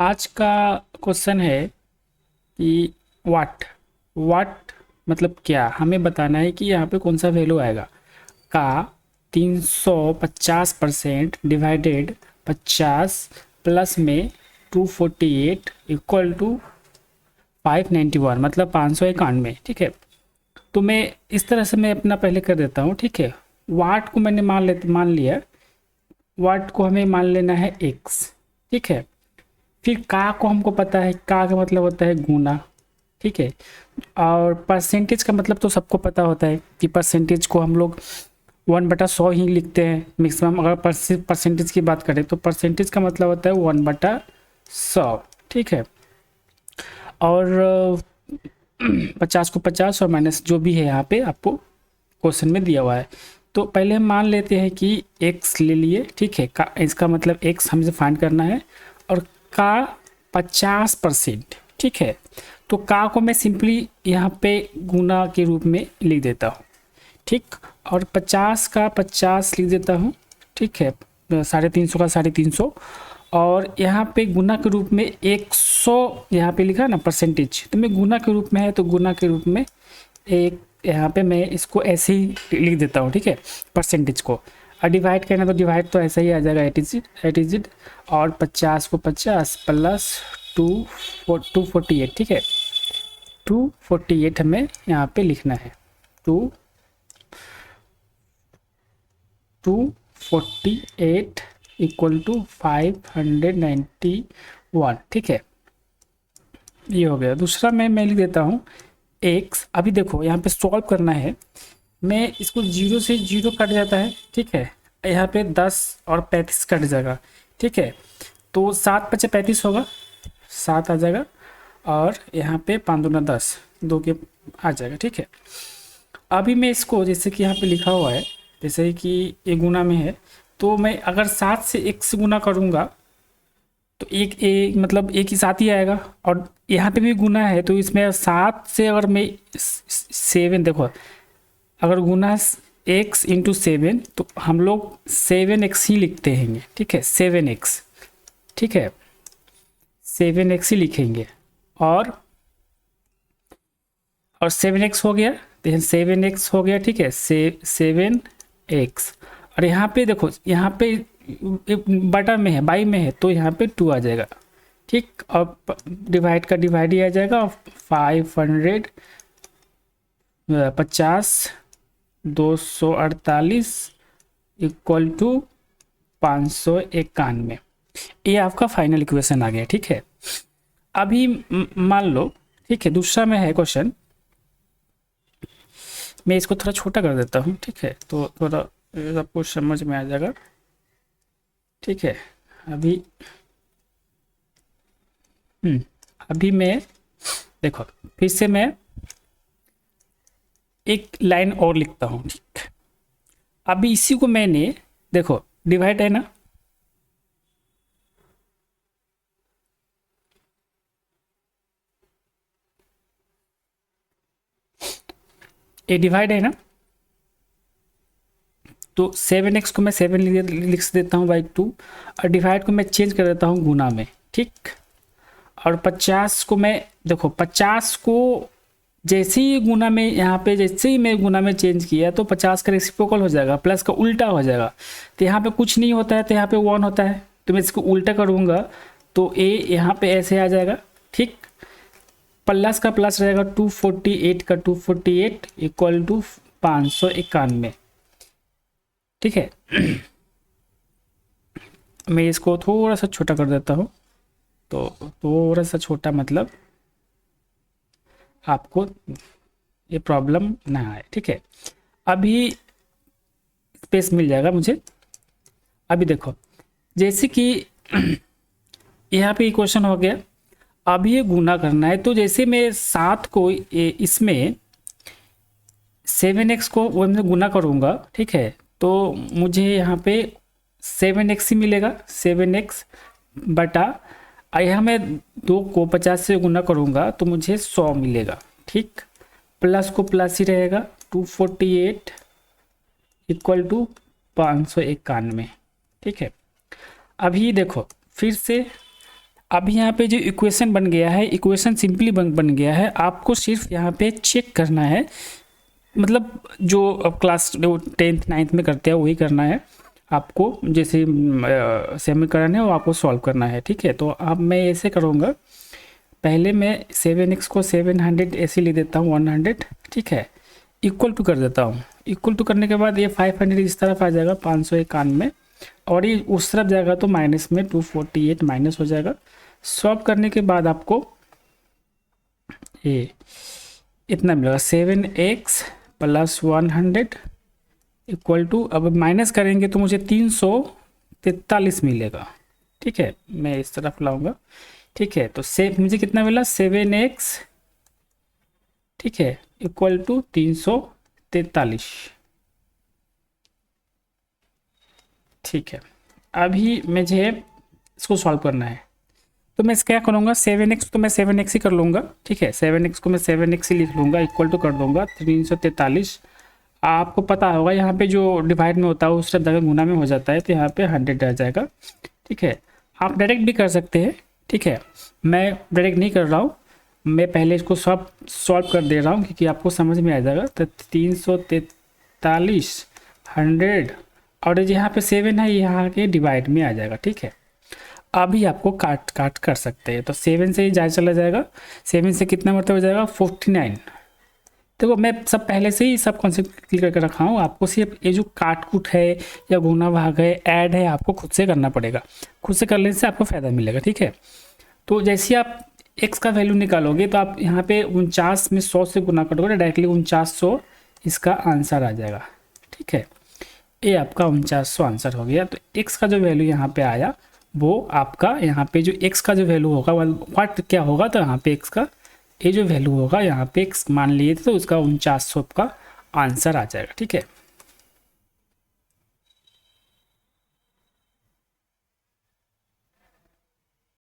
आज का क्वेश्चन है कि वाट वाट मतलब क्या, हमें बताना है कि यहाँ पे कौन सा वैल्यू आएगा का 350% डिवाइडेड 50 प्लस में 248 इक्वल टू 591 मतलब 591। ठीक है, तो मैं इस तरह से मैं अपना पहले कर देता हूँ। ठीक है, वाट को मैंने मान लिया, वाट को हमें मान लेना है एक्स। ठीक है, फिर का को हमको पता है, का का मतलब होता है गुना। ठीक है, और परसेंटेज का मतलब तो सबको पता होता है कि परसेंटेज को हम लोग 1/100 ही लिखते हैं मैक्सिमम। अगर परसेंटेज की बात करें तो परसेंटेज का मतलब होता है 1/100। ठीक है, और 50 को 50 और माइनस जो भी है यहाँ पे आपको क्वेश्चन में दिया हुआ है। तो पहले हम मान लेते हैं कि x ले लिए। ठीक है, का इसका मतलब x हमसे फाइंड करना है और का 50%। ठीक है, तो का को मैं सिंपली यहाँ पे गुना के रूप में लिख देता हूँ। ठीक, और 50 का 50 लिख देता हूँ। ठीक है, 350 का 350, और यहाँ पे गुना के रूप में 100 यहाँ पे लिखा ना परसेंटेज, तो मैं गुना के रूप में है तो गुना के रूप में एक यहाँ पे मैं इसको ऐसे ही लिख देता हूँ। ठीक है, परसेंटेज को, और डिवाइड करना तो डिवाइड तो ऐसा ही आ जाएगा, एट इज इट। और 50 को 50 प्लस 248। ठीक है, 248 हमें यहाँ पे लिखना है। 248 इक्वल टू 591। ठीक है, ये हो गया। दूसरा मैं लिख देता हूँ एक्स। अभी देखो यहाँ पे सॉल्व करना है, मैं इसको 0 से 0 कट जाता है। ठीक है, यहाँ पे 10 और 35 कट जाएगा। ठीक है, तो 7 × 5 = 35 होगा, 7 आ जाएगा, और यहाँ पे 5 × 2 = 10, 2 के आ जाएगा। ठीक है, अभी मैं इसको जैसे कि यहाँ पे लिखा हुआ है, जैसे कि ये गुना में है, तो मैं अगर 7 से 1 से गुना करूँगा तो एक मतलब एक ही साथ ही आएगा, और यहाँ पे भी गुना है तो इसमें 7 से अगर मैं 7 देखो, अगर गुना x इंटू 7 तो हम लोग 7x ही लिखते हैं। ठीक है, 7x। ठीक है, 7x ही लिखेंगे, और 7x हो गया, तो 7x हो गया। ठीक है, 7x, और यहाँ पे देखो, यहाँ पे बटा में है, बाई में है, तो यहाँ पे 2 आ जाएगा। ठीक, और डिवाइड का डिवाइड ही आ जाएगा। 550 248 इक्वल टू 591। ये आपका फाइनल इक्वेशन आ गया। ठीक है, अभी मान लो, ठीक है, दूसरा में है क्वेश्चन, मैं इसको थोड़ा छोटा कर देता हूँ। ठीक है, तो थोड़ा सबको समझ में आ जाएगा। ठीक है, अभी अभी मैं देखो, फिर से मैं एक लाइन और लिखता हूँ। ठीक, अभी इसी को मैंने देखो, डिवाइड है ना, ये डिवाइड है ना, तो 7x को मैं 7 लिख देता हूँ बाई 2, और डिवाइड को मैं चेंज कर देता हूँ गुना में। ठीक, और 50 को मैं देखो, 50 को जैसे ही गुना में, यहाँ पे जैसे ही मैं गुना में चेंज किया तो 50 का रेसिप्रोकल हो जाएगा, प्लस का उल्टा हो जाएगा। तो यहाँ पे कुछ नहीं होता है, तो यहाँ पे 1 होता है, तो मैं इसको उल्टा करूँगा तो ए यहाँ पे ऐसे आ जाएगा। ठीक, प्लस का प्लस रहेगा, 248 का 248 इक्वल टू 591। ठीक है, मैं इसको थोड़ा सा छोटा कर देता हूँ, तो थोड़ा सा छोटा मतलब आपको ये प्रॉब्लम ना आए। ठीक है, अभी स्पेस मिल जाएगा मुझे। अभी देखो, जैसे कि यहाँ पे इक्वेशन हो गया, अब ये गुना करना है, तो जैसे मैं 7 को इसमें 7x को वो मैं गुना करूँगा। ठीक है, तो मुझे यहाँ पे 7x ही मिलेगा, 7x बटा, यहाँ मैं 2 को 50 से गुना करूँगा तो मुझे 100 मिलेगा। ठीक, प्लस को प्लस ही रहेगा, 248 इक्वल टू 591। ठीक है, अभी देखो फिर से अब यहाँ पे जो इक्वेशन बन गया है, इक्वेशन सिंपली बन गया है। आपको सिर्फ यहाँ पे चेक करना है, मतलब जो अब क्लास 10th 9th में करते हैं वही करना है आपको। जैसे समीकरण है वो आपको सॉल्व करना है, ठीक है। तो अब मैं ऐसे करूँगा, पहले मैं 7x को 700 ऐसे ले देता हूँ 100, ठीक है, इक्वल टू कर देता हूँ। इक्वल टू करने के बाद ये 500 इस तरफ आ जाएगा 591, और ये उस तरफ जाएगा तो माइनस में 248 माइनस हो जाएगा। सॉल्व करने के बाद आपको ये इतना मिलेगा 7x प्लस 100 इक्वल टू, अब माइनस करेंगे तो मुझे 343 मिलेगा, ठीक है। मैं इस तरफ लाऊंगा, ठीक है। तो मुझे कितना मिला 7x, ठीक है, इक्वल टू 343, ठीक है। अभी मुझे इसको सॉल्व करना है, तो मैं क्या करूँगा 7x तो मैं 7x ही कर लूँगा, ठीक है। 7x को मैं 7x ही लिख लूँगा, इक्वल टू कर दूँगा 343। आपको पता होगा यहाँ पे जो डिवाइड में होता है उस जगह गुना में हो जाता है, तो यहाँ पे 100 आ जाएगा, ठीक है। आप डायरेक्ट भी कर सकते हैं, ठीक है। मैं डायरेक्ट नहीं कर रहा हूँ, मैं पहले इसको सब सॉल्व कर दे रहा हूँ क्योंकि आपको समझ में आ जाएगा। तो 343 100 और यहाँ पे 7 है, यहाँ के डिवाइड में आ जाएगा, ठीक है। अभी आपको काट कर सकते हैं, तो 7 से ही जाए चला जाएगा। 7 से कितना मतलब हो जाएगा 49। देखो मैं सब पहले से ही सब कॉन्सेप्ट क्लियर करके रखा हूँ, आपको सिर्फ ये जो काट कूट है या गुना भाग है ऐड है आपको खुद से करना पड़ेगा। खुद से करने से आपको फ़ायदा मिलेगा, ठीक है। तो जैसे आप x का वैल्यू निकालोगे तो आप यहाँ पे 49 में 100 से गुना करोगे, डायरेक्टली 4900 इसका आंसर आ जाएगा, ठीक है। ये आपका 4900 आंसर हो गया। तो x का जो वैल्यू यहाँ पे आया वो आपका यहाँ पे जो x का जो वैल्यू होगा व्हाट क्या होगा, तो यहाँ पे x का ये जो वैल्यू होगा यहाँ पे x मान लिए थे तो उसका 4900 का आंसर आ जाएगा, ठीक है।